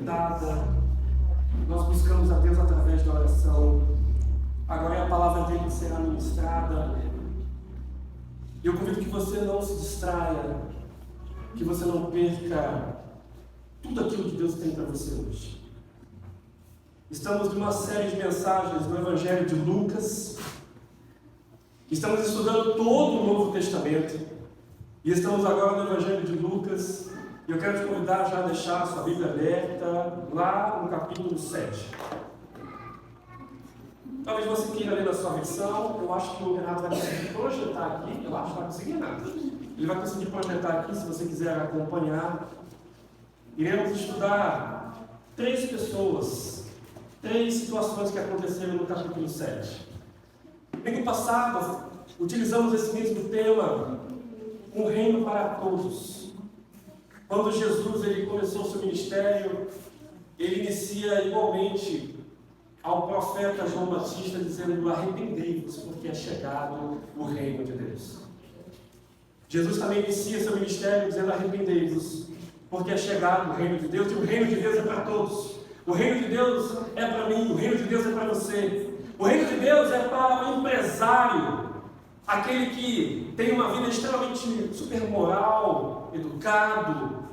dada, nós buscamos a Deus através da oração. Agora é a palavra dele que será ministrada. E eu convido que você não se distraia, que você não perca tudo aquilo que Deus tem para você hoje. Estamos numa série de mensagens no Evangelho de Lucas. Estamos estudando todo o Novo Testamento. E estamos agora no Evangelho de Lucas. E eu quero te convidar já a deixar a sua Bíblia aberta lá no capítulo 7. Talvez você queira ler na sua versão. Eu acho que o Renato vai conseguir projetar aqui. Eu acho que vai conseguir, Renato. Ele vai conseguir projetar aqui, se você quiser acompanhar. Iremos estudar 3 pessoas, 3 situações que aconteceram no capítulo 7. Domingo passado, utilizamos esse mesmo tema, um reino para todos. Quando Jesus ele começou o seu ministério, ele inicia igualmente ao profeta João Batista, dizendo: arrependei-vos, porque é chegado o reino de Deus. Jesus também inicia seu ministério dizendo: arrependei-vos, porque é chegado o reino de Deus, e o reino de Deus é para todos. O reino de Deus é para mim, o reino de Deus é para você. O reino de Deus é para o empresário, aquele que tem uma vida extremamente supermoral, educado,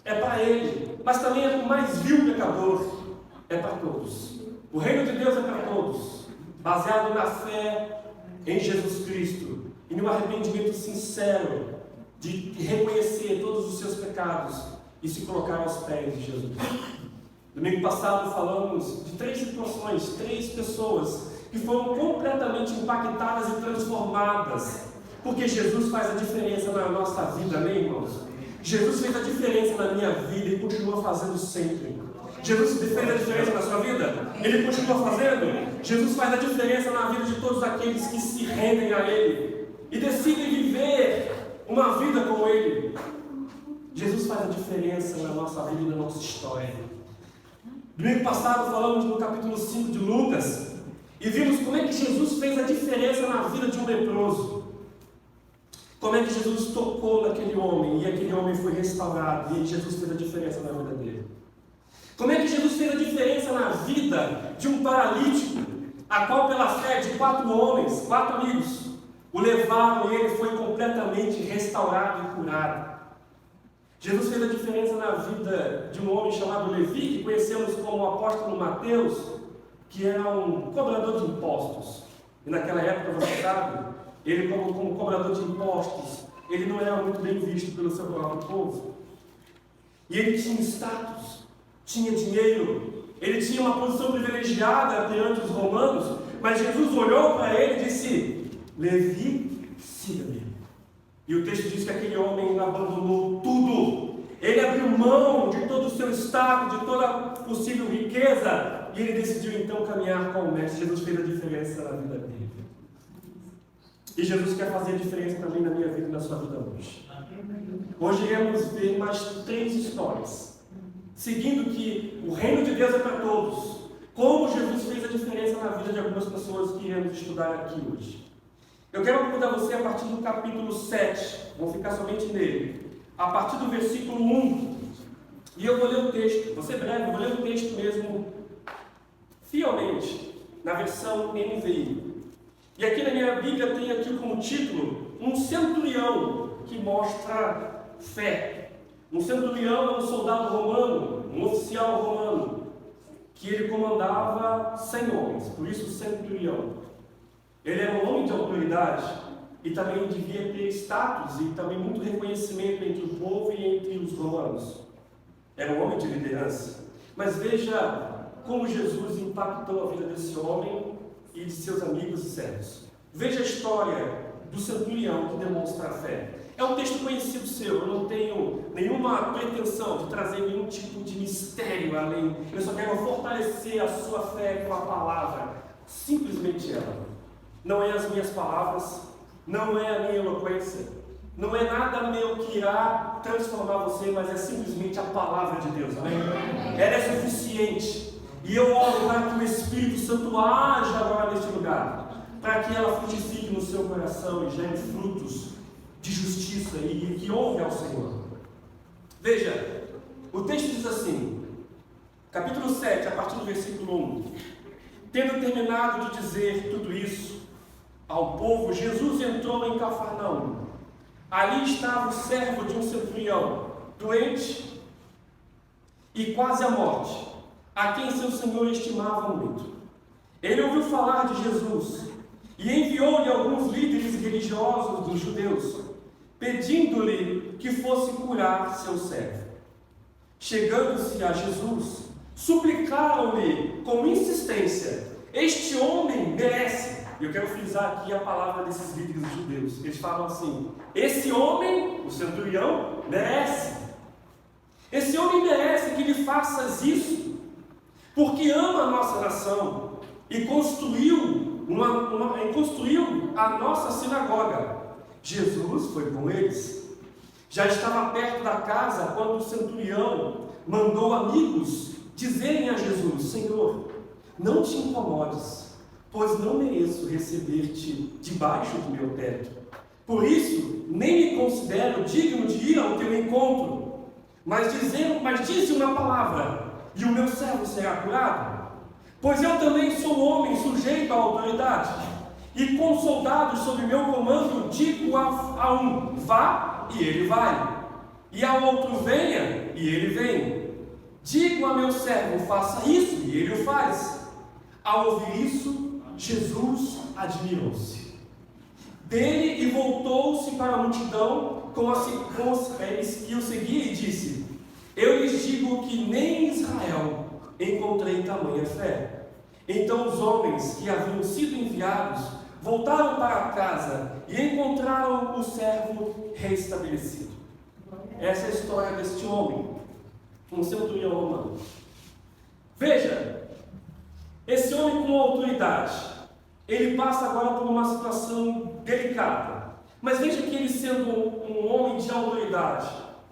é para ele. Mas também é o mais vil pecador, é para todos. O reino de Deus é para todos, baseado na fé em Jesus Cristo e no arrependimento sincero de reconhecer todos os seus pecados e se colocar aos pés de Jesus. Domingo passado falamos de 3 situações, 3 pessoas que foram completamente impactadas e transformadas, porque Jesus faz a diferença na nossa vida, amém, irmãos? Jesus fez a diferença na minha vida e continua fazendo sempre. Jesus fez a diferença na sua vida? Ele continua fazendo? Jesus faz a diferença na vida de todos aqueles que se rendem a Ele e decidem viver uma vida com Ele. Jesus faz a diferença na nossa vida e na nossa história. Domingo passado falamos no capítulo 5 de Lucas e vimos como é que Jesus fez a diferença na vida de um leproso. Como é que Jesus tocou naquele homem e aquele homem foi restaurado e Jesus fez a diferença na vida dele. Como é que Jesus fez a diferença na vida de um paralítico, a qual pela fé de 4 homens, 4 amigos, o levaram e ele foi completamente restaurado e curado. Jesus fez a diferença na vida de um homem chamado Levi, que conhecemos como o apóstolo Mateus, que era um cobrador de impostos. E naquela época, você sabe, ele como cobrador de impostos, ele não era muito bem visto pelo seu próprio povo. E ele tinha status, tinha dinheiro, ele tinha uma posição privilegiada perante os romanos, mas Jesus olhou para ele e disse: Levi, siga-me. E o texto diz que aquele homem abandonou tudo. Ele abriu mão de todo o seu estado, de toda possível riqueza, e ele decidiu então caminhar com o Mestre. Jesus fez a diferença na vida dele. E Jesus quer fazer a diferença também na minha vida e na sua vida hoje. Hoje iremos ver mais 3 histórias, seguindo que o reino de Deus é para todos. Como Jesus fez a diferença na vida de algumas pessoas que iremos estudar aqui hoje. Eu quero convidar você a partir do capítulo 7, vou ficar somente nele, a partir do versículo 1, e eu vou ler o texto, vou ser breve, vou ler o texto mesmo, fielmente, na versão NVI. E aqui na minha Bíblia tem aqui como título, um centurião que mostra fé. Um centurião é um soldado romano, um oficial romano, que ele comandava 100 homens, por isso centurião. Ele era um homem de autoridade e também devia ter status e também muito reconhecimento entre o povo e entre os romanos. Era um homem de liderança. Mas veja como Jesus impactou a vida desse homem e de seus amigos e servos. Veja a história do centurião que demonstra a fé. É um texto conhecido seu, eu não tenho nenhuma pretensão de trazer nenhum tipo de mistério além. Eu só quero fortalecer a sua fé com a palavra, simplesmente ela. Não é as minhas palavras, não é a minha eloquência, não é nada meu que irá transformar você, mas é simplesmente a palavra de Deus, amém? Ela é suficiente. E eu oro para que o Espírito Santo haja agora neste lugar, para que ela frutifique no seu coração e gere frutos de justiça e que honre ao Senhor. Veja, o texto diz assim: capítulo 7, a partir do versículo 1. Tendo terminado de dizer tudo isso ao povo, Jesus entrou em Cafarnaum. Ali estava o servo de um centurião, doente e quase à morte, a quem seu senhor estimava muito. Ele ouviu falar de Jesus e enviou-lhe alguns líderes religiosos dos judeus, pedindo-lhe que fosse curar seu servo. Chegando-se a Jesus, suplicaram-lhe com insistência: este homem merece. E eu quero frisar aqui a palavra desses líderes judeus. Eles falam assim: esse homem, o centurião, merece. Esse homem merece que lhe faças isso, porque ama a nossa nação e construiu a nossa sinagoga. Jesus foi com eles. Já estava perto da casa quando o centurião mandou amigos dizerem a Jesus: Senhor, não te incomodes, pois não mereço receber-te debaixo do meu teto. Por isso, nem me considero digno de ir ao teu encontro. Mas dize uma palavra, e o meu servo será curado. Pois eu também sou homem sujeito à autoridade, e com soldados sob meu comando digo a um: vá, e ele vai, e ao outro: venha, e ele vem. Digo a meu servo: faça isso, e ele o faz. Ao ouvir isso, Jesus admirou-se dele e voltou-se para a multidão que o seguia e disse: eu lhes digo que nem em Israel encontrei tamanha fé. Então os homens que haviam sido enviados voltaram para casa e encontraram o servo reestabelecido. Essa é a história deste homem, um centurião romano. Veja, esse homem com autoridade, ele passa agora por uma situação delicada. Mas veja que ele, sendo um homem de autoridade,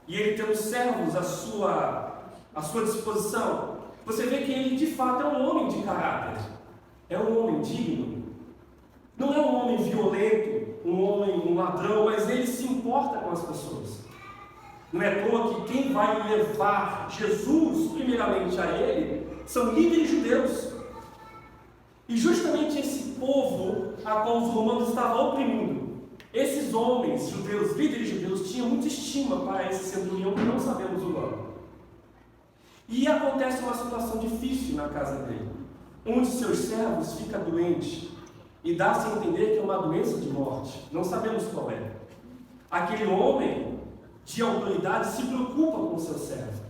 e ele tendo servos à sua disposição, você vê que ele de fato é um homem de caráter, é um homem digno. Não é um homem violento, um ladrão, mas ele se importa com as pessoas. Não é à toa que quem vai levar Jesus primeiramente a ele são líderes judeus. E justamente esse povo a qual os romanos estavam oprimindo, esses homens judeus, líderes judeus, tinham muita estima para esse centurião que não sabemos o nome. E acontece uma situação difícil na casa dele. Um de seus servos fica doente e dá-se a entender que é uma doença de morte. Não sabemos qual é. Aquele homem de autoridade se preocupa com o seu servo.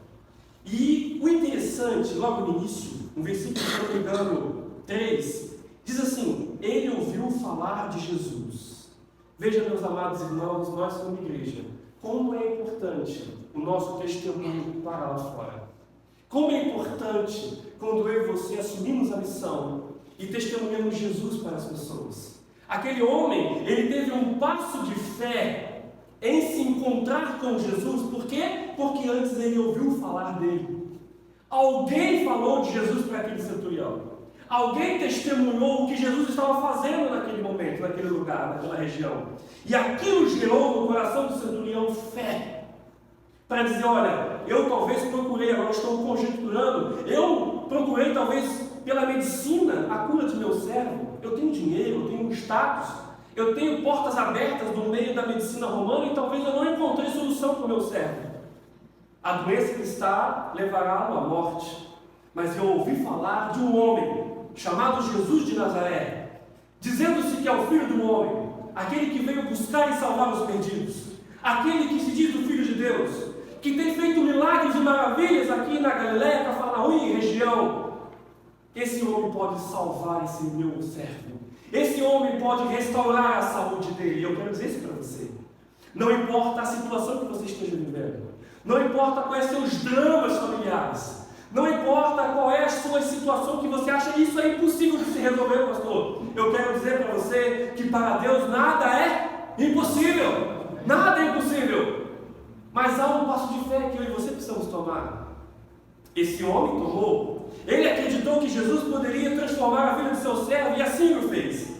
E o interessante, logo no início, no versículo, se não me engano, 3, diz assim: ele ouviu falar de Jesus. Veja, meus amados irmãos, nós como igreja, como é importante o nosso testemunho para lá fora. Como é importante quando eu e você assumimos a missão e testemunhamos Jesus para as pessoas. Aquele homem, ele teve um passo de fé em se encontrar com Jesus. Por quê? Porque antes ele ouviu falar dele. Alguém falou de Jesus para aquele centurião. Alguém testemunhou o que Jesus estava fazendo naquele momento, naquele lugar, naquela região. E aquilo gerou no coração do centurião fé. Para dizer: olha, eu talvez procurei, agora estou conjecturando, eu procurei talvez pela medicina a cura de meu servo. Eu tenho dinheiro, eu tenho status, eu tenho portas abertas no meio da medicina romana e talvez eu não encontrei solução para o meu servo. A doença que está levará-lo à morte. Mas eu ouvi falar de um homem chamado Jesus de Nazaré, dizendo-se que é o Filho do Homem, aquele que veio buscar e salvar os perdidos, aquele que se diz o Filho de Deus, que tem feito milagres e maravilhas aqui na Galileia, Cafarnaum e região. Esse homem pode salvar esse meu servo. Esse homem pode restaurar a saúde dele. E eu quero dizer isso para você. Não importa a situação que você esteja vivendo, não importa quais são os dramas familiares, não importa qual é a sua situação que você acha isso é impossível de se resolver, pastor. Eu quero dizer para você que para Deus nada é impossível. Nada é impossível. Mas há um passo de fé que eu e você precisamos tomar. Esse homem tomou. Ele acreditou que Jesus poderia transformar a vida de seu servo e assim o fez.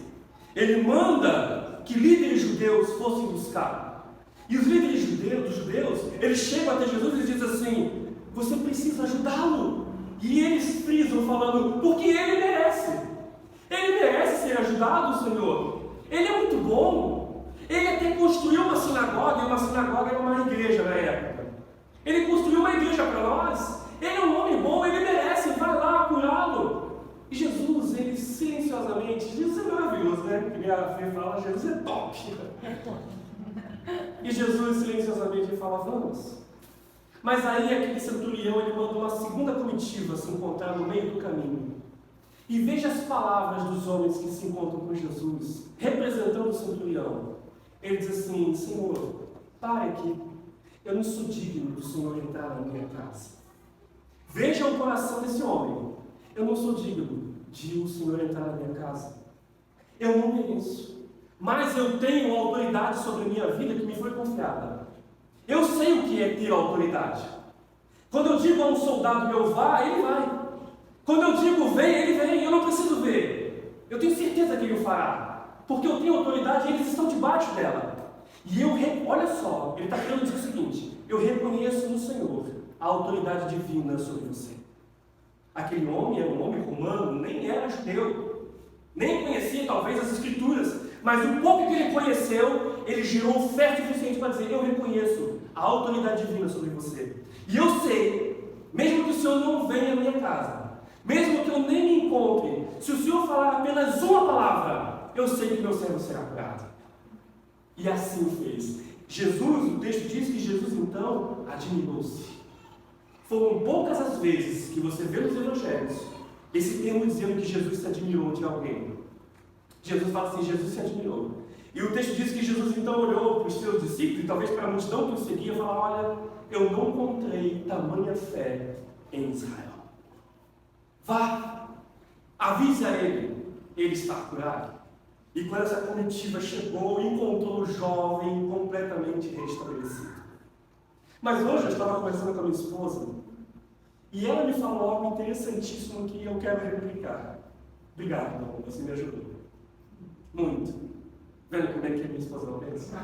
Ele manda que líderes judeus fossem buscar. E os líderes judeus, eles chegam até Jesus e dizem assim: você precisa ajudá-lo. E eles frisam falando, porque ele merece. Ele merece ser ajudado, Senhor. Ele é muito bom. Ele até construiu uma sinagoga, e uma sinagoga era uma igreja na época. Ele construiu uma igreja para nós. Ele é um homem bom, ele merece, vai lá curá-lo. E Jesus, ele silenciosamente, Jesus é maravilhoso, né? Porque a Fê fala, Jesus é top. E Jesus silenciosamente fala, vamos. Mas aí aquele centurião, ele manda uma segunda comitiva se encontrar no meio do caminho. E veja as palavras dos homens que se encontram com Jesus, representando o centurião. Ele diz assim, Senhor, pare aqui. Eu não sou digno do Senhor entrar na minha casa. Veja o coração desse homem. Eu não sou digno de o Senhor entrar na minha casa. Eu não mereço. Mas eu tenho autoridade sobre a minha vida que me foi confiada. Eu sei o que é ter autoridade. Quando eu digo a um soldado meu vá, ele vai. Quando eu digo vem, ele vem. Eu não preciso ver. Eu tenho certeza que ele o fará. Porque eu tenho autoridade e eles estão debaixo dela. E olha só, ele está querendo dizer o seguinte, eu reconheço no Senhor a autoridade divina sobre você. Aquele homem era um homem romano, nem era judeu, nem conhecia talvez as escrituras, mas o pouco que ele conheceu, ele gerou fé suficiente para dizer, eu reconheço a autoridade divina sobre você. E eu sei, mesmo que o Senhor não venha à minha casa, mesmo que eu nem me encontre, se o Senhor falar apenas uma palavra, eu sei que meu servo será curado. E assim fez. Jesus, o texto diz que Jesus então admirou-se. Foram poucas as vezes que você vê nos evangelhos esse termo dizendo que Jesus se admirou de alguém. Jesus fala assim, Jesus se admirou. E o texto diz que Jesus então olhou para os seus discípulos, e talvez para a multidão que o seguia, e falou, olha, eu não encontrei tamanha fé em Israel. Vá, avise a ele está curado. E quando essa comitiva chegou, encontrou o jovem completamente restabelecido. Mas hoje eu estava conversando com a minha esposa, e ela me falou algo interessantíssimo que eu quero replicar. Obrigado, irmão, você me ajudou. Muito. Vendo como é que a minha esposa não pensa?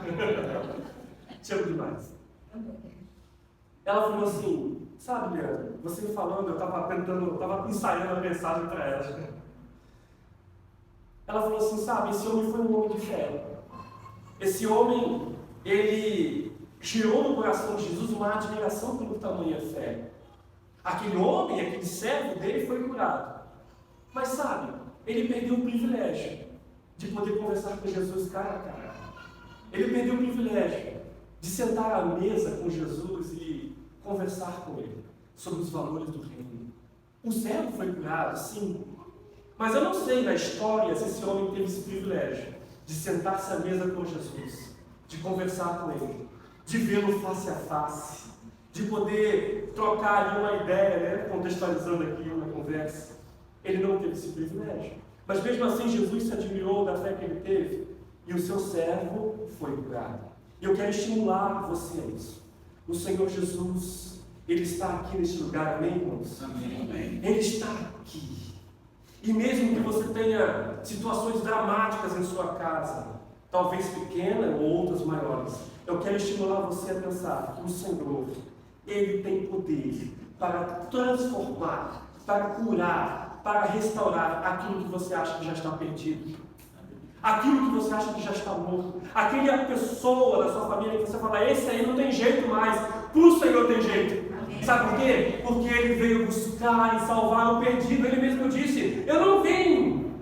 Te amo demais. Ela falou assim, sabe, Leandro, você falando, eu estava ensaiando a mensagem para ela. Ela falou assim, sabe, esse homem foi um homem de fé. Esse homem, ele gerou no coração de Jesus uma admiração pelo tamanho da fé. Aquele homem, aquele servo dele foi curado. Mas sabe, ele perdeu o privilégio de poder conversar com Jesus cara a cara. Ele perdeu o privilégio de sentar à mesa com Jesus e conversar com ele sobre os valores do reino. O servo foi curado, sim. Mas eu não sei na história se esse homem teve esse privilégio de sentar-se à mesa com Jesus, de conversar com ele, de vê-lo face a face, de poder trocar ali uma ideia, né? Contextualizando aqui uma conversa. Ele não teve esse privilégio. Mas mesmo assim Jesus se admirou da fé que ele teve e o seu servo foi curado. E eu quero estimular vocês. O Senhor Jesus, Ele está aqui neste lugar, amém, irmãos? Amém. Ele está aqui. E mesmo que você tenha situações dramáticas em sua casa, talvez pequenas ou outras maiores, eu quero estimular você a pensar que o Senhor, Ele tem poder para transformar, para curar, para restaurar aquilo que você acha que já está perdido, aquilo que você acha que já está morto, aquela pessoa da sua família que você fala, esse aí não tem jeito mais, para o Senhor tem jeito. Sabe por quê? Porque Ele veio buscar e salvar o perdido. Ele mesmo disse, eu não vim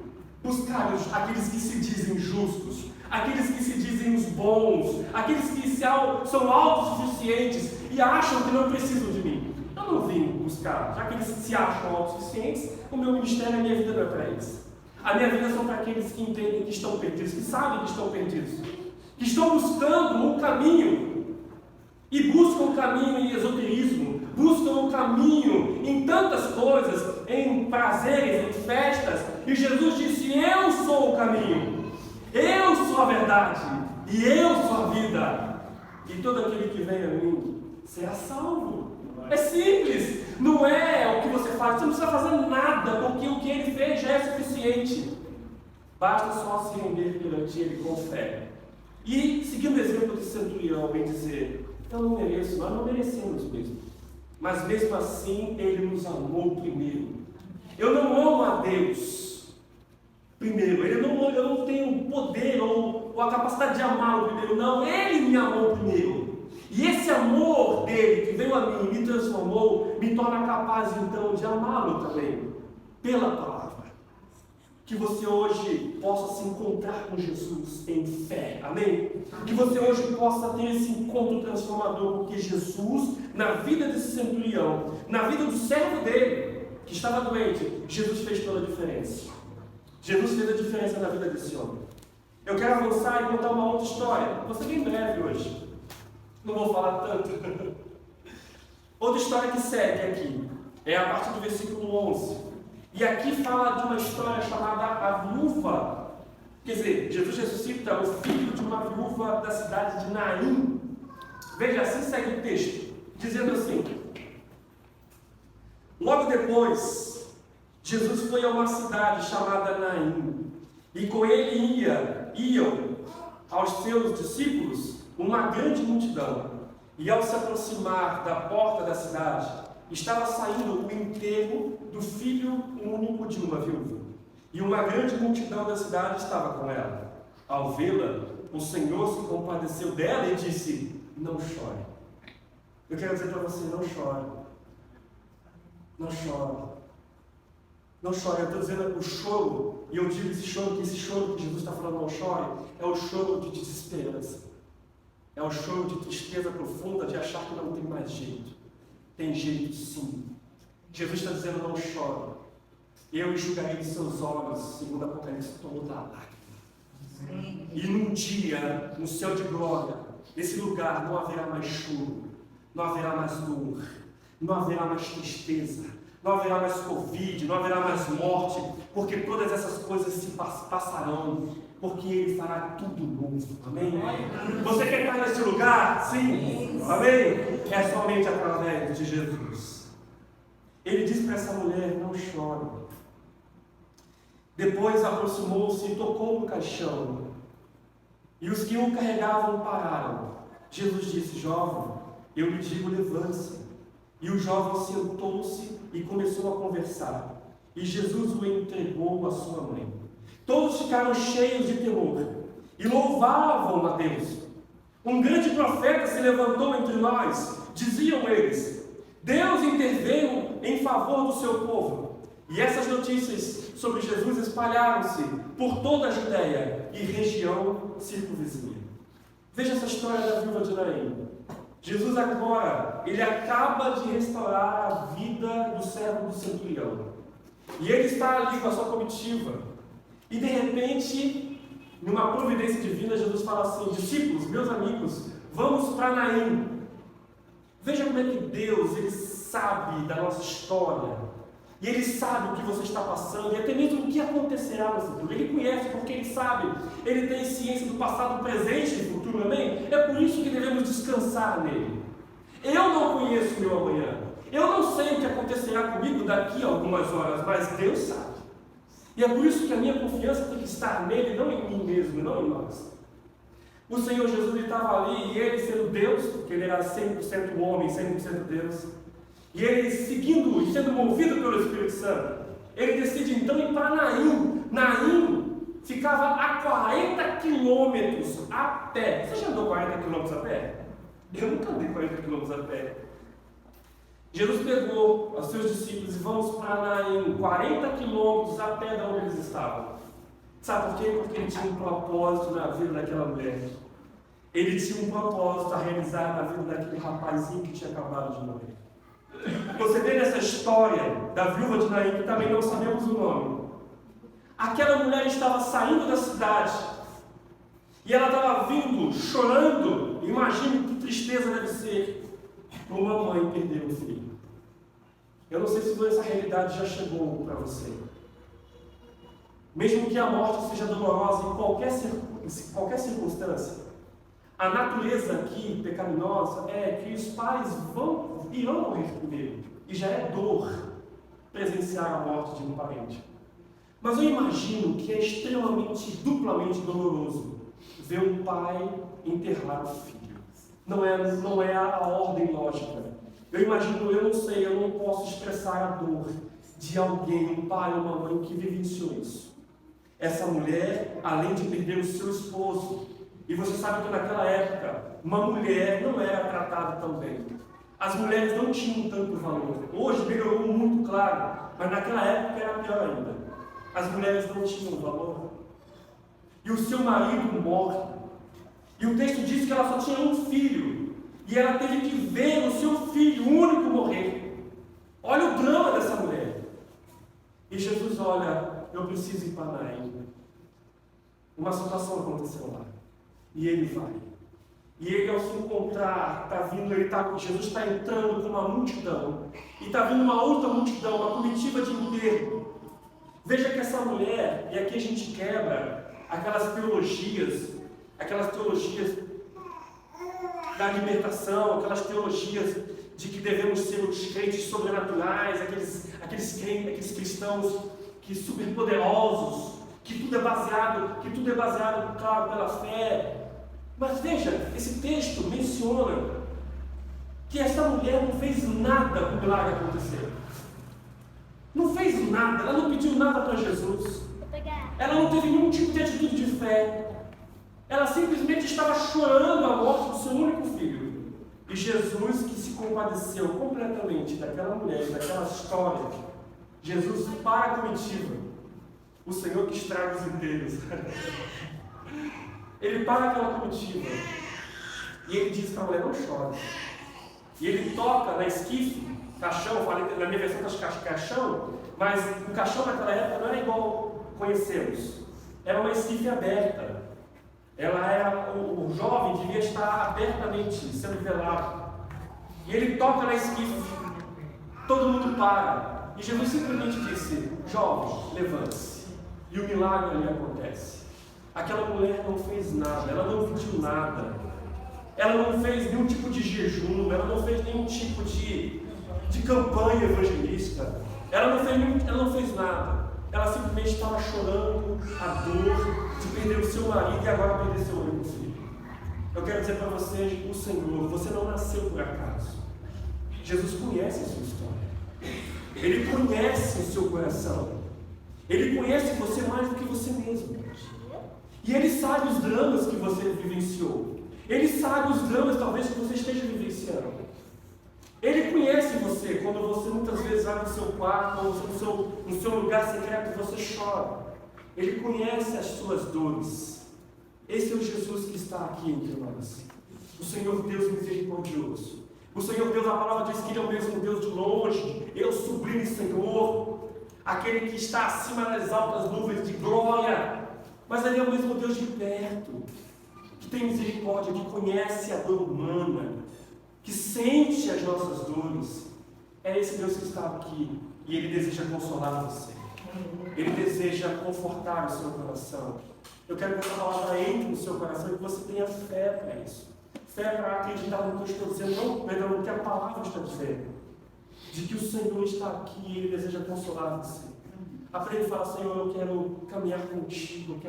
buscar aqueles que se dizem justos, aqueles que se dizem os bons, aqueles que são autossuficientes e acham que não precisam de mim. Eu não vim buscar, já que eles se acham autossuficientes, o meu ministério, a minha vida não é para eles. A minha vida são para aqueles que entendem que estão perdidos, que sabem que estão perdidos, que estão buscando um caminho e buscam um caminho em esoterismo, buscam um caminho em tantas coisas, em prazeres, em festas, e Jesus disse, eu sou o caminho, eu sou a verdade, e eu sou a vida, e todo aquele que vem a mim será salvo. É simples, não é o que você faz, você não precisa fazer nada, porque o que Ele fez já é suficiente, basta só se render perante Ele com fé. E, seguindo o exemplo do centurião, em dizer, eu não mereço, nós não merecemos mesmo. Mas mesmo assim, Ele nos amou primeiro Deus primeiro. Eu não tenho o poder ou a capacidade de amá-lo primeiro. Não, Ele me amou primeiro. E esse amor dele, que veio a mim e me transformou, me torna capaz então de amá-lo também, pela palavra. Que você hoje possa se encontrar com Jesus em fé, amém? Que você hoje possa ter esse encontro transformador, porque Jesus, na vida desse centurião, na vida do servo dele, que estava doente, Jesus fez toda a diferença. Jesus fez a diferença na vida desse homem. Eu quero avançar e contar uma outra história. Vou ser bem breve hoje. Não vou falar tanto. Outra história que segue aqui é a partir do versículo 11. E aqui fala de uma história chamada a viúva. Quer dizer, Jesus ressuscita o filho de uma viúva da cidade de Naim. Veja, assim segue o texto, dizendo assim: logo depois, Jesus foi a uma cidade chamada Naim, e com ele iam aos seus discípulos uma grande multidão. E ao se aproximar da porta da cidade, estava saindo o enterro do filho único de uma viúva. E uma grande multidão da cidade estava com ela. Ao vê-la, o Senhor se compadeceu dela e disse: não chore. Eu quero dizer para você, não chore. Não chore. Não chore. Eu estou dizendo o choro, e eu digo esse choro que Jesus está falando, não chore, é o choro de desesperança. É o choro de tristeza profunda, de achar que não tem mais jeito. Tem jeito sim. Jesus está dizendo, não chore. Eu enxugarei de seus olhos, segundo Apocalipse, toda a lágrima. E num dia, no céu de glória, nesse lugar não haverá mais choro, não haverá mais dor, não haverá mais tristeza, não haverá mais Covid, não haverá mais morte, porque todas essas coisas se passarão, porque Ele fará tudo novo. Amém? Você quer estar nesse lugar? Sim. Amém? É somente através de Jesus. Ele disse para essa mulher, não chore. Depois aproximou-se e tocou no caixão. E os que o carregavam pararam. Jesus disse, jovem, eu lhe digo, levante-se. E o jovem sentou-se e começou a conversar. E Jesus o entregou à sua mãe. Todos ficaram cheios de temor e louvavam a Deus. Um grande profeta se levantou entre nós, diziam eles. Deus interveio em favor do seu povo. E essas notícias sobre Jesus espalharam-se por toda a Judeia e região circunvizinha. Veja essa história da viúva de Naim. Jesus agora, ele acaba de restaurar a vida do servo do centurião. E ele está ali com a sua comitiva. E de repente, numa providência divina, Jesus fala assim, discípulos, meus amigos, vamos para Naim. Veja como é que Deus, Ele sabe da nossa história. E Ele sabe o que você está passando, e até mesmo o que acontecerá no futuro. Ele conhece porque Ele sabe. Ele tem ciência do passado, presente e futuro, amém? É por isso que devemos descansar nele. Eu não conheço o meu amanhã. Eu não sei o que acontecerá comigo daqui a algumas horas, mas Deus sabe. E é por isso que a minha confiança tem que estar nele, não em mim mesmo, não em nós. O Senhor Jesus estava ali, e Ele sendo Deus, porque Ele era 100% homem, 100% Deus, e Ele seguindo e sendo movido pelo Espírito Santo, Ele decide então ir para Naim. Naim ficava a 40 quilômetros a pé. Você já andou 40 quilômetros a pé? Eu nunca andei 40 quilômetros a pé. Jesus pegou os seus discípulos e vamos para Naim, 40 quilômetros a pé de onde eles estavam. Sabe por quê? Porque ele tinha um propósito na vida daquela mulher. Ele tinha um propósito a realizar na vida daquele rapazinho que tinha acabado de morrer. Você vê nessa história da viúva de Naim, que também não sabemos o nome. Aquela mulher estava saindo da cidade e ela estava vindo, chorando. Imagine que tristeza deve ser para uma mãe perder um filho. Eu não sei se essa realidade já chegou para você. Mesmo que a morte seja dolorosa em qualquer circunstância, a natureza aqui pecaminosa é que os pais irão morrer primeiro. E já é dor presenciar a morte de um parente. Mas eu imagino que é extremamente, duplamente doloroso ver um pai enterrar o filho. Não é a ordem lógica. Eu imagino, eu não sei, eu não posso expressar a dor de alguém, um pai ou uma mãe que vivenciou isso. Essa mulher, além de perder o seu esposo, e você sabe que naquela época, uma mulher não era tratada tão bem. As mulheres não tinham tanto valor. Hoje melhorou muito, claro, mas naquela época era pior ainda. As mulheres não tinham valor. E o seu marido morre. E o texto diz que ela só tinha um filho. E ela teve que ver o seu filho único morrer. Olha o drama dessa mulher. E Jesus olha, eu preciso ir para Naim. Uma situação aconteceu lá. E ele vai. E ele, ao se encontrar, está vindo, Jesus está entrando com uma multidão. E está vindo uma outra multidão, uma comitiva de enterro. Veja que essa mulher, e aqui a gente quebra aquelas teologias da libertação, aquelas teologias de que devemos ser os crentes sobrenaturais, aqueles cristãos que superpoderosos, que tudo é baseado, claro, pela fé. Mas veja, esse texto menciona que essa mulher não fez nada para o milagre acontecer. Não fez nada, ela não pediu nada para Jesus. Ela não teve nenhum tipo de atitude de fé. Ela simplesmente estava chorando a morte do seu único filho. E Jesus, que se compadeceu completamente daquela mulher, daquela história, Jesus para a comitiva. O Senhor que estraga os inteiros. Ele para aquela comitiva. E ele diz para a mulher, não chore. E ele toca na esquife, caixão, na minha versão está caixão, mas o caixão naquela época não era igual conhecemos. Era uma esquife aberta. O jovem devia estar abertamente sendo velado. E ele toca na esquife. Todo mundo para. E Jesus simplesmente disse, jovem, levante-se. E o milagre ali acontece. Aquela mulher não fez nada, ela não pediu nada. Ela não fez nenhum tipo de jejum, ela não fez nenhum tipo de campanha evangelista. Ela não fez nada. Ela simplesmente estava chorando a dor de perder o seu marido e agora perder seu único filho. Eu quero dizer para vocês, o Senhor, você não nasceu por acaso. Jesus conhece a sua história. Ele conhece o seu coração. Ele conhece você mais do que você mesmo. E Ele sabe os dramas que você vivenciou. Ele sabe os dramas talvez que você esteja vivenciando. Ele conhece você quando você muitas vezes vai no seu quarto, ou no seu lugar secreto, você chora. Ele conhece as suas dores. Esse é o Jesus que está aqui entre nós. O Senhor Deus misericordioso. O Senhor Deus, a palavra diz que Ele é o mesmo Deus de longe. Ele é o sublime Senhor. Aquele que está acima das altas nuvens de glória. Mas Ele é o mesmo Deus de perto. Que tem misericórdia, que conhece a dor humana. Que sente as nossas dores. É esse Deus que está aqui. E Ele deseja consolar você. Ele deseja confortar o seu coração. Eu quero que essa palavra entre no seu coração e que você tenha fé para isso. Fé para acreditar no que eu estou dizendo, não no que a palavra está dizendo. De que o Senhor está aqui e Ele deseja consolar você. Aprende e fala, Senhor, eu quero caminhar contigo,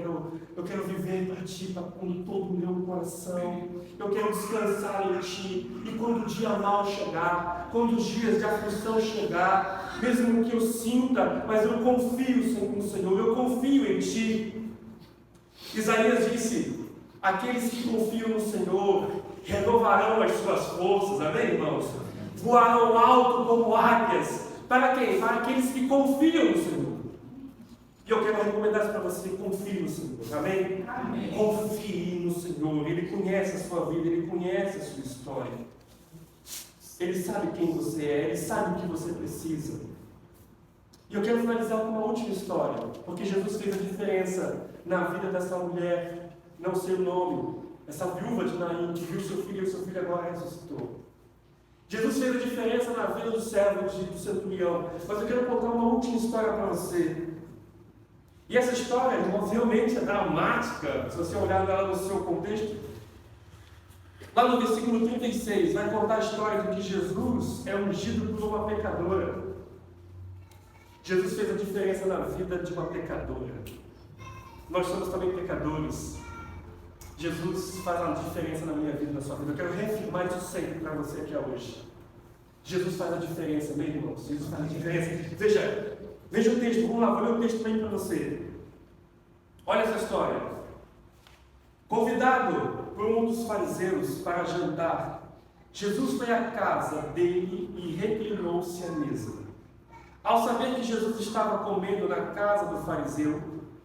eu quero viver para Ti, com todo o meu coração. Eu quero descansar em Ti. E quando o dia mau chegar, quando os dias de aflição chegar, mesmo que eu sinta, mas eu confio no Senhor, eu confio em Ti. Isaías disse, aqueles que confiam no Senhor renovarão as suas forças, amém, irmãos? Voarão alto como águias. Para quem? Para aqueles que confiam no Senhor. E eu quero recomendar isso para você, confie no Senhor, amém? Amém? Confie no Senhor, Ele conhece a sua vida, Ele conhece a sua história. Ele sabe quem você é, Ele sabe o que você precisa. E eu quero finalizar com uma última história, porque Jesus fez a diferença na vida dessa mulher, não sei o nome, essa viúva de Naim, que viu seu filho e o seu filho agora ressuscitou. Jesus fez a diferença na vida do servo do centurião, mas eu quero contar uma última história para você. E essa história, irmãos, realmente é dramática, se você olhar ela no seu contexto. Lá no versículo 36, vai contar a história de que Jesus é ungido por uma pecadora. Jesus fez a diferença na vida de uma pecadora. Nós somos também pecadores. Jesus faz uma diferença na minha vida, na sua vida. Eu quero reafirmar isso sempre para você aqui hoje. Jesus faz a diferença, meu irmão. Jesus faz a diferença. Veja o texto, vamos lá, vou ler o texto bem para você. Olha essa história. Convidado por um dos fariseus para jantar, Jesus foi à casa dele e reclinou-se à mesa. Ao saber que Jesus estava comendo na casa do fariseu,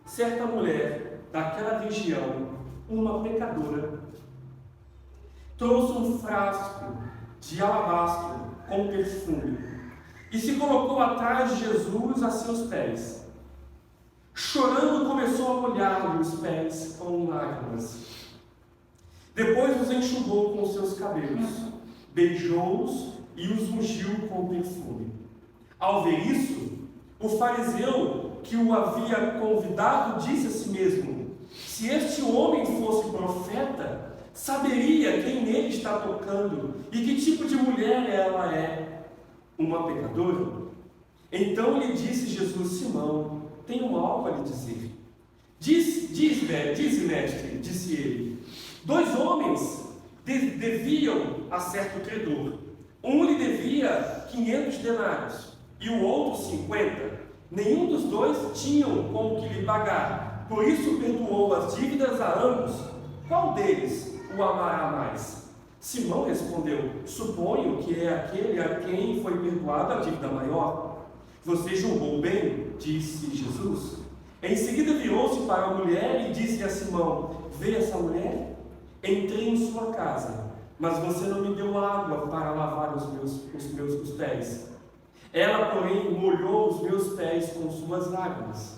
certa mulher daquela região, uma pecadora, trouxe um frasco de alabastro com perfume e se colocou atrás de Jesus a seus pés. Chorando, começou a molhar-lhe os pés com lágrimas. Depois os enxugou com seus cabelos, beijou-os e os ungiu com perfume. Ao ver isso, o fariseu que o havia convidado disse a si mesmo: se este homem fosse profeta, saberia quem nele está tocando e que tipo de mulher ela é, uma pecadora. Então lhe disse Jesus: Simão, tenho algo a lhe dizer. Dize, mestre, disse ele. 2 homens deviam a certo credor. Um lhe devia 500 denários e o outro 50. Nenhum dos dois tinham com o que lhe pagar. Por isso perdoou as dívidas a ambos. Qual deles o amará mais? Simão respondeu: suponho que é aquele a quem foi perdoada a dívida maior. Você julgou bem, disse Jesus. Em seguida virou-se para a mulher e disse a Simão: vê essa mulher? Entrei em sua casa, mas você não me deu água para lavar os pés. Ela, porém, molhou os meus pés com suas lágrimas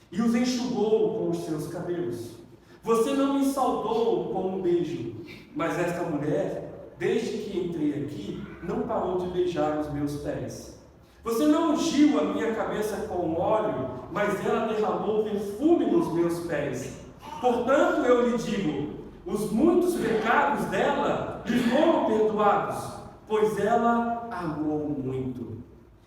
e os enxugou com os seus cabelos. Você não me saudou com um beijo, mas esta mulher, desde que entrei aqui, não parou de beijar os meus pés. Você não ungiu a minha cabeça com óleo, mas ela derramou perfume nos meus pés. Portanto, eu lhe digo: os muitos pecados dela lhe foram perdoados, pois ela amou muito.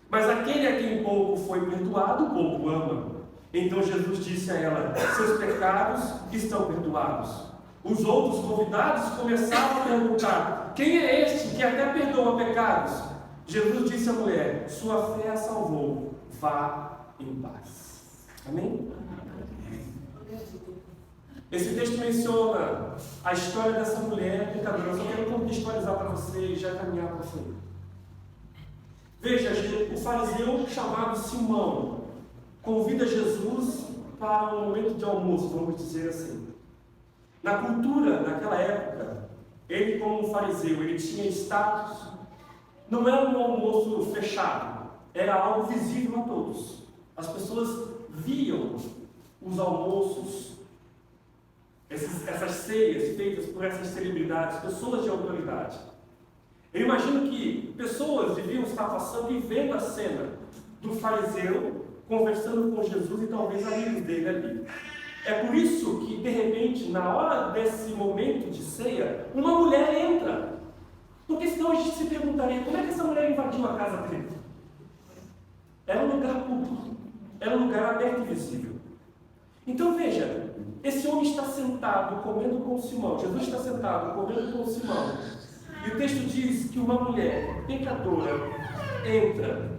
Mas aquele a quem pouco foi perdoado, pouco ama. Então Jesus disse a ela: seus pecados estão perdoados. Os outros convidados começaram a perguntar: quem é este que até perdoa pecados? Jesus disse à mulher: sua fé a salvou, vá em paz. Amém? Esse texto menciona a história dessa mulher pecadora. Eu só quero contextualizar para você e já caminhar para frente. Veja, o fariseu chamado Simão convida Jesus para um momento de almoço, vamos dizer assim. Na cultura, naquela época, ele como fariseu, ele tinha status. Não era um almoço fechado, era algo visível a todos. As pessoas viam os almoços, essas ceias feitas por essas celebridades, pessoas de autoridade. Eu imagino que pessoas deviam estar passando e vendo a cena do fariseu conversando com Jesus e talvez amigos dele ali. É por isso que, de repente, na hora desse momento de ceia, uma mulher entra. Porque senão a gente se perguntaria: como é que essa mulher invadiu a casa dele? Era um lugar público, era um lugar aberto e visível. Então veja, esse homem está sentado comendo com Simão. Jesus está sentado comendo com Simão. E o texto diz que uma mulher pecadora entra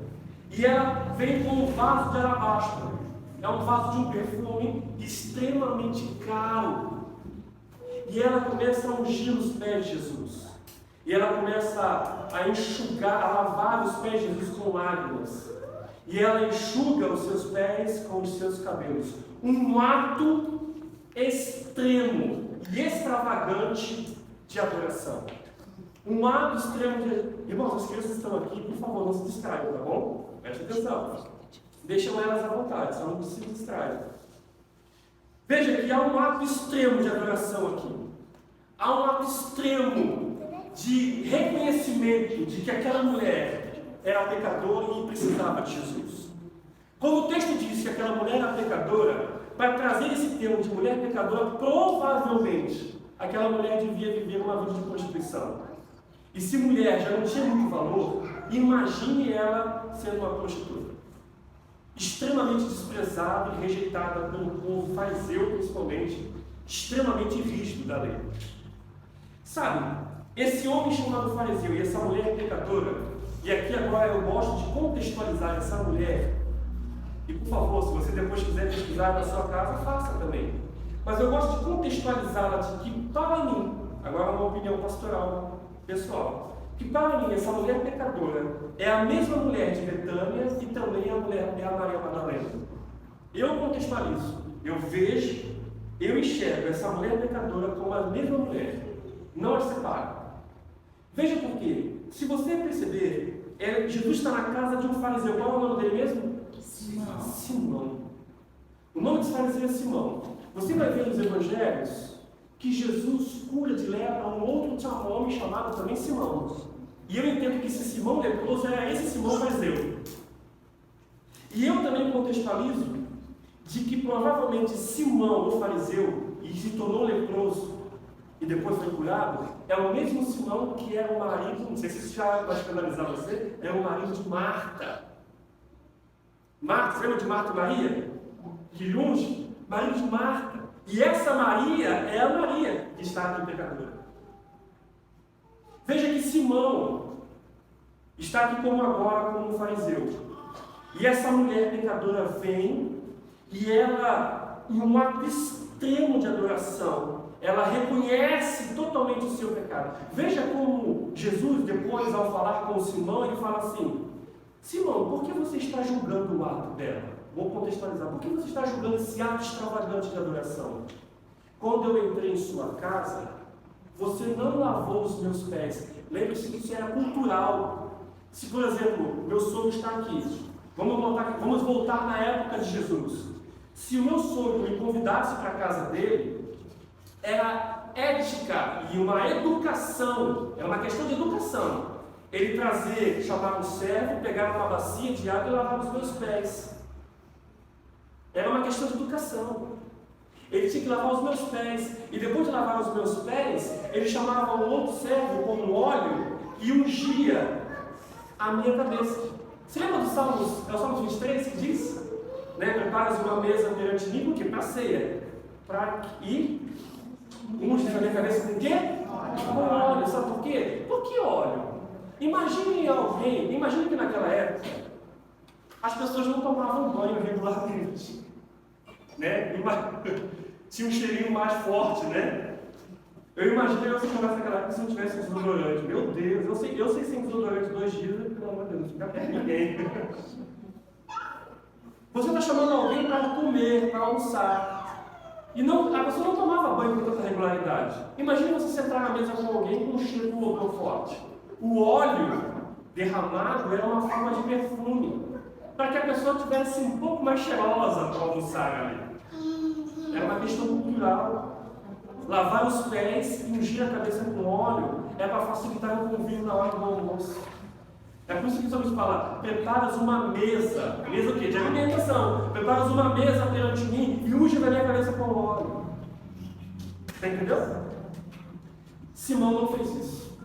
e ela vem com um vaso de alabastro. É um vaso de um perfume extremamente caro. E ela começa a ungir os pés de Jesus. E ela começa a enxugar, a lavar os pés de Jesus com lágrimas. E ela enxuga os seus pés com os seus cabelos. Um ato extremo e extravagante de adoração. Um ato extremo de... Irmãos, as crianças estão aqui, por favor, não se distraiam, tá bom? Preste atenção. Deixam elas à vontade, só não se distraiam. Veja que há um ato extremo de adoração aqui. Há um ato extremo de reconhecimento de que aquela mulher era pecadora e precisava de Jesus. Quando o texto diz que aquela mulher era pecadora, para trazer esse termo de mulher pecadora, provavelmente aquela mulher devia viver uma vida de prostituição. E se mulher já não tinha muito valor, imagine ela sendo uma prostituta. Extremamente desprezada e rejeitada pelo povo fariseu, principalmente, extremamente rígido da lei. Sabe, esse homem chamado fariseu e essa mulher pecadora E aqui agora eu gosto de contextualizar essa mulher. E por favor, se você depois quiser pesquisar na sua casa, faça também. Mas eu gosto de contextualizá-la de que, para mim, agora é uma opinião pastoral pessoal, que para mim essa mulher pecadora é a mesma mulher de Betânia e também a Maria Madalena. Eu contextualizo, eu vejo, eu enxergo essa mulher pecadora como a mesma mulher, não as separo. Veja por quê. Se você perceber, Jesus está na casa de um fariseu. Qual é o nome dele mesmo? Simão. O nome desse fariseu é Simão. Você vai ver nos evangelhos que Jesus cura de lepra um outro homem chamado também Simão. E eu entendo que esse Simão leproso era esse Simão fariseu. E eu também contextualizo de que provavelmente Simão, o fariseu, e se tornou leproso e depois foi curado, é o mesmo Simão que era o marido, não sei se isso já vai escandalizar você, é o marido de Marta. Marta, você lembra de Marta e Maria? Que unge? Marido de Marta. E essa Maria é a Maria que está aqui pecadora. Veja que Simão está aqui como agora, como um fariseu. E essa mulher pecadora vem e ela, em um ato extremo de adoração, ela reconhece totalmente o seu pecado. Veja como Jesus, depois, ao falar com Simão, ele fala assim: Simão, por que você está julgando o ato dela? Vou contextualizar. Por que você está julgando esse ato extravagante de adoração? Quando eu entrei em sua casa, você não lavou os meus pés. Lembre-se que isso era cultural. Se, por exemplo, meu sogro está aqui, vamos voltar na época de Jesus. Se o meu sogro me convidasse para a casa dele, era ética e uma educação, é uma questão de educação. Ele trazer, chamar um servo, pegar uma bacia de água e lavar os meus pés. Era uma questão de educação. Ele tinha que lavar os meus pés. E depois de lavar os meus pés, ele chamava um outro servo com um óleo e ungia a minha cabeça. Você lembra do Salmos? É o Salmos 23 que diz? Né? Preparas uma mesa perante mim, porque para a ceia. E unge a minha cabeça com o quê? Com óleo. Sabe por quê? Por que óleo? Imagine que naquela época as pessoas não tomavam banho regularmente, né? Tinha um cheirinho mais forte, né? Eu imaginei você conversa naquela época se não tivesse desodorante. Meu Deus, eu sei sem desodorante 2 dias, pelo amor de Deus, não fica perto de ninguém. Você está chamando alguém para comer, para almoçar. E a pessoa não tomava banho com tanta regularidade. Imagine você sentar na mesa com alguém com um cheiro de odor forte. O óleo derramado era uma forma de perfume, para que a pessoa tivesse um pouco mais cheirosa para almoçar ali. Era uma questão cultural. Lavar os pés e ungir a cabeça com óleo é para facilitar o convívio na hora do almoço. É por isso que estamos falando: preparas uma mesa o quê? De alimentação. Preparas uma mesa perante mim e unge a minha cabeça com óleo. Você entendeu? Simão não fez isso.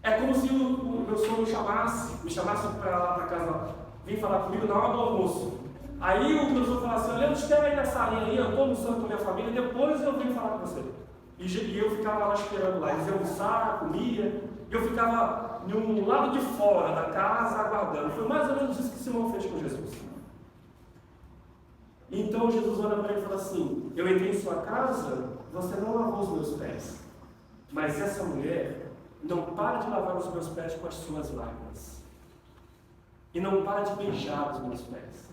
É como se o meu sogro me chamasse para lá para casa, vim falar comigo na hora do almoço. Aí o meu sogro falasse assim: Leandro, espera aí na salinha aí, eu estou almoçando com a minha família, depois eu venho falar com você. E eu ficava lá esperando lá, eles iam almoçar, comia, e eu ficava no lado de fora da casa aguardando. Foi mais ou menos isso que Simão fez com Jesus. Então Jesus olha para ele e fala assim: eu entrei em sua casa, você não lavou os meus pés, mas essa mulher não para de lavar os meus pés com as suas lágrimas. E não para de beijar os meus pés.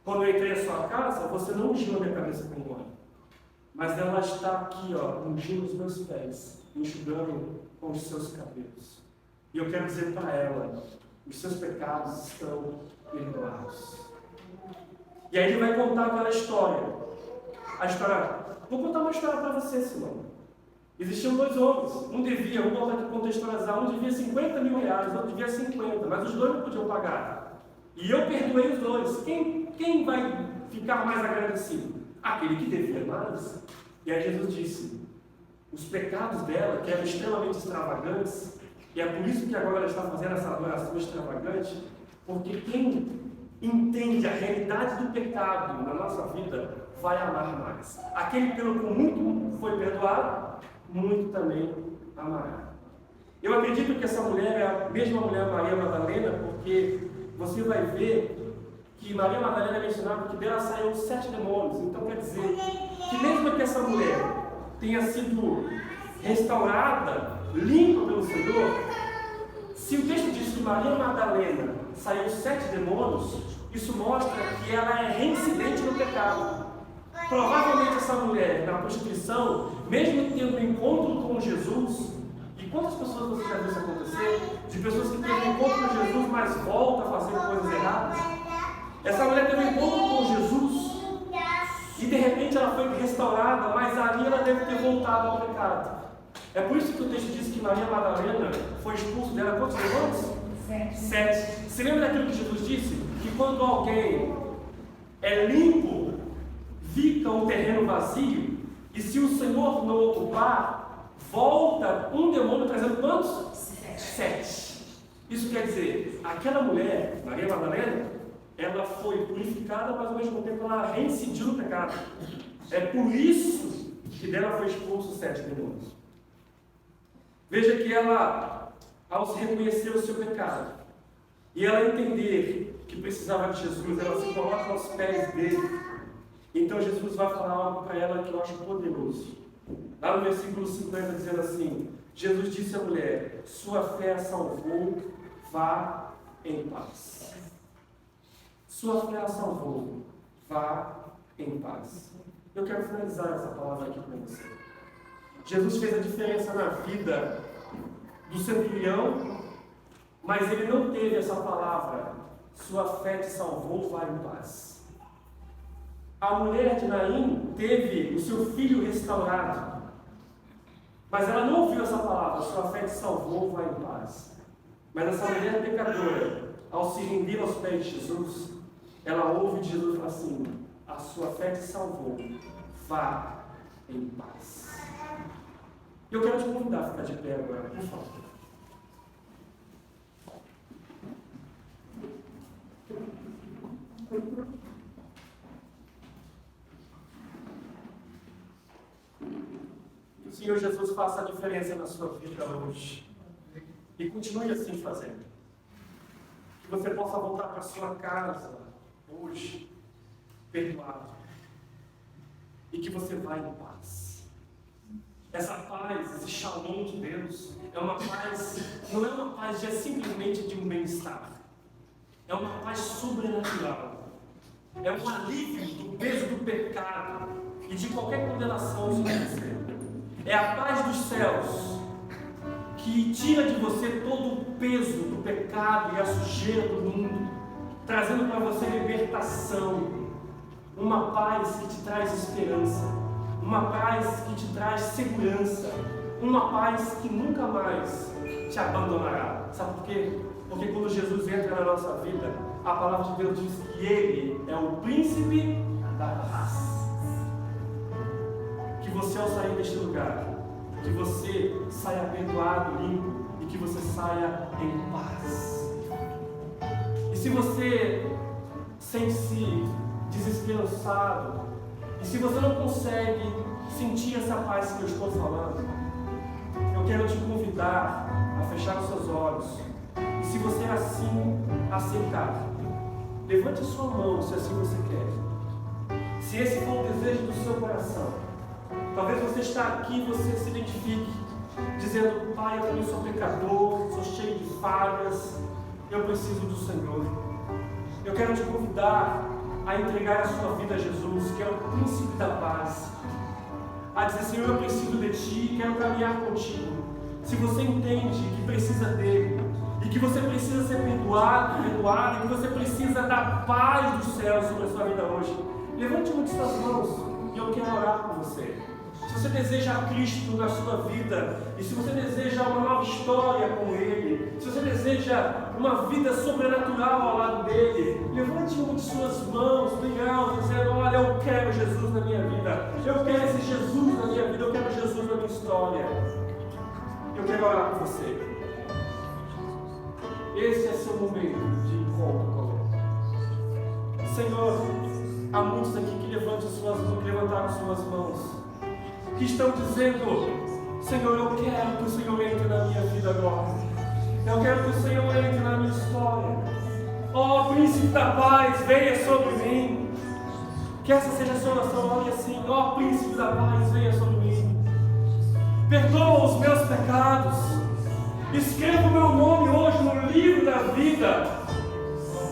Quando eu entrei em sua casa, você não ungiu a minha cabeça com óleo. Mas ela está aqui, ungindo os meus pés, enxugando com os seus cabelos. E eu quero dizer para ela: os seus pecados estão perdoados. E aí ele vai contar aquela história. Vou contar uma história para você, Simão. Existiam 2 homens, um devia, vou botar aqui contextualizar, um devia 50 mil reais, outro devia 50, mas os 2 não podiam pagar. E eu perdoei os 2. Quem vai ficar mais agradecido? Aquele que devia mais. E aí Jesus disse: os pecados dela, que eram extremamente extravagantes, e é por isso que agora ela está fazendo essa adoração extravagante, porque quem entende a realidade do pecado na nossa vida vai amar mais. Aquele pelo que muito foi perdoado, muito também amará. Eu acredito que essa mulher é a mesma mulher Maria Madalena, porque você vai ver que Maria Madalena é mencionada que dela saíram 7 demônios. Então quer dizer que mesmo que essa mulher tenha sido restaurada, limpa pelo Senhor, se o texto diz que Maria Madalena saiu 7 demônios, isso mostra que ela é reincidente no pecado. Provavelmente essa mulher, na prostituição, mesmo tendo um encontro com Jesus, e quantas pessoas você já viu isso acontecer? De pessoas que têm um encontro com Jesus, mas voltam a fazer coisas erradas. Essa mulher teve um encontro com Jesus, e de repente ela foi restaurada, mas ali ela deve ter voltado ao pecado. É por isso que o texto diz que Maria Madalena foi expulso dela quantos demônios? 7. Você lembra daquilo que Jesus disse? Que quando alguém é limpo, fica um terreno vazio, e se o Senhor não ocupar, volta um demônio trazendo quantos? 7. Isso quer dizer, aquela mulher, Maria Madalena, ela foi purificada, mas ao mesmo tempo ela reincidiu no pecado. É por isso que dela foi expulso 7 demônios. Veja que ela, ao se reconhecer o seu pecado, e ela entender que precisava de Jesus, ela se coloca aos pés dele. Então Jesus vai falar algo para ela que eu acho poderoso. Lá no versículo 50 dizendo assim, Jesus disse à mulher, sua fé a salvou, vá em paz. Sua fé a salvou, vá em paz. Eu quero finalizar essa palavra aqui com você. Jesus fez a diferença na vida do centurião, mas ele não teve essa palavra, sua fé te salvou, vá em paz. A mulher de Naim teve o seu filho restaurado, mas ela não ouviu essa palavra, sua fé te salvou, vá em paz. Mas essa mulher pecadora, ao se render aos pés de Jesus, ela ouve de Jesus e fala assim, a sua fé te salvou, vá em paz. Eu quero te convidar a ficar de pé agora, por favor. Que o Senhor Jesus faça a diferença na sua vida hoje. E continue assim fazendo. Que você possa voltar para a sua casa hoje, perdoado. E que você vá em paz. Essa paz, esse shalom de Deus, é uma paz, não é uma paz simplesmente de um bem-estar. É uma paz sobrenatural. É um alívio do peso do pecado e de qualquer condenação sobre você. É a paz dos céus que tira de você todo o peso do pecado e a sujeira do mundo, trazendo para você libertação. Uma paz que te traz esperança, uma paz que te traz segurança, uma paz que nunca mais te abandonará. Sabe por quê? Porque quando Jesus entra na nossa vida, a palavra de Deus diz que Ele é o príncipe da paz. Que você, ao sair deste lugar, que você saia perdoado, limpo, e que você saia em paz. E se você sente-se desesperançado, e se você não consegue sentir essa paz que eu estou falando, eu quero te convidar a fechar os seus olhos. E se você assim aceitar, levante a sua mão se assim você quer. Se esse for o desejo do seu coração, talvez você está aqui e você se identifique, dizendo, Pai, eu também sou pecador, sou cheio de falhas, eu preciso do Senhor. Eu quero te convidar a entregar a sua vida a Jesus, que é o príncipe da paz. A dizer, Senhor, eu preciso de Ti, quero caminhar contigo. Se você entende que precisa dEle, e que você precisa ser perdoado, e que você precisa da paz do céu sobre a sua vida hoje, levante uma de suas mãos e eu quero orar por você. Se você deseja Cristo na sua vida, e se você deseja uma nova história com Ele, se você deseja uma vida sobrenatural ao lado dEle, levante uma de suas mãos bem alto, dizendo, olha, eu quero Jesus na minha vida, eu quero esse Jesus na minha vida, eu quero Jesus na minha história. Eu quero orar por você. Esse é seu momento de encontro com Ele. Senhor, há muitos aqui que levantaram suas mãos, que estão dizendo, Senhor, eu quero que o Senhor entre na minha vida agora. Eu quero que o Senhor entre na minha história. Ó Príncipe da Paz, venha sobre mim. Que essa seja a sua oração, olhe assim: ó Príncipe da Paz, venha sobre mim. Perdoa os meus pecados. Escreva o meu nome hoje no livro da vida,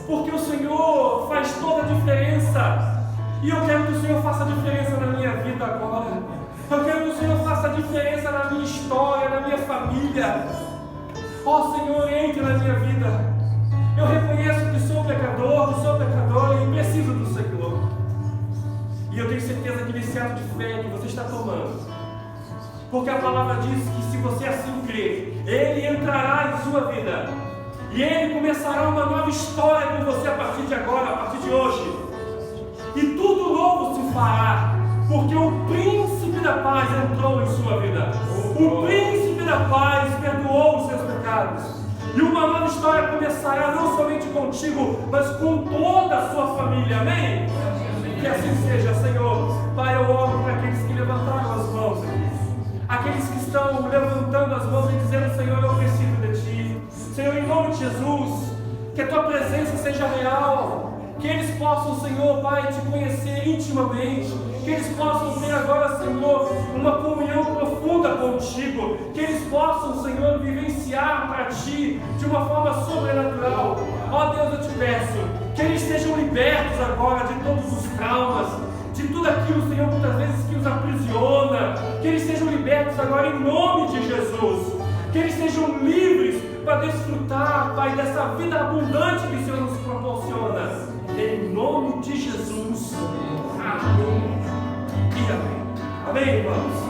porque o Senhor faz toda a diferença. E eu quero que o Senhor faça a diferença na minha vida agora. Eu quero que o Senhor faça a diferença na minha história, na minha família. Ó Senhor, entre na minha vida. Eu reconheço que sou pecador e preciso do Senhor. E eu tenho certeza que nesse ato de fé que você está tomando, porque a palavra diz que se você assim crer, Ele entrará em sua vida. E Ele começará uma nova história com você a partir de agora, a partir de hoje. E tudo novo se fará, porque o Príncipe da Paz entrou em sua vida. O Príncipe da Paz perdoou os seus pecados. E uma nova história começará não somente contigo, mas com toda a sua família. Amém? Que assim seja, Senhor. Pai, eu oro para aqueles que levantaram as mãos aqui. Aqueles que estão levantando as mãos e dizendo: Senhor, eu preciso de Ti. Senhor, em nome de Jesus, que a Tua presença seja real. Que eles possam, Senhor, Pai, Te conhecer intimamente. Que eles possam ter agora, Senhor, uma comunhão profunda contigo. Que eles possam, Senhor, vivenciar para Ti de uma forma sobrenatural. Ó Deus, eu Te peço que eles sejam libertos agora de todos os traumas, de tudo aquilo, Senhor, muitas vezes que os aprisiona. Que eles sejam libertos agora em nome de Jesus. Que eles sejam livres para desfrutar, Pai, dessa vida abundante que o Senhor nos proporciona. Em nome de Jesus. Amém. E amém. Amém, irmãos.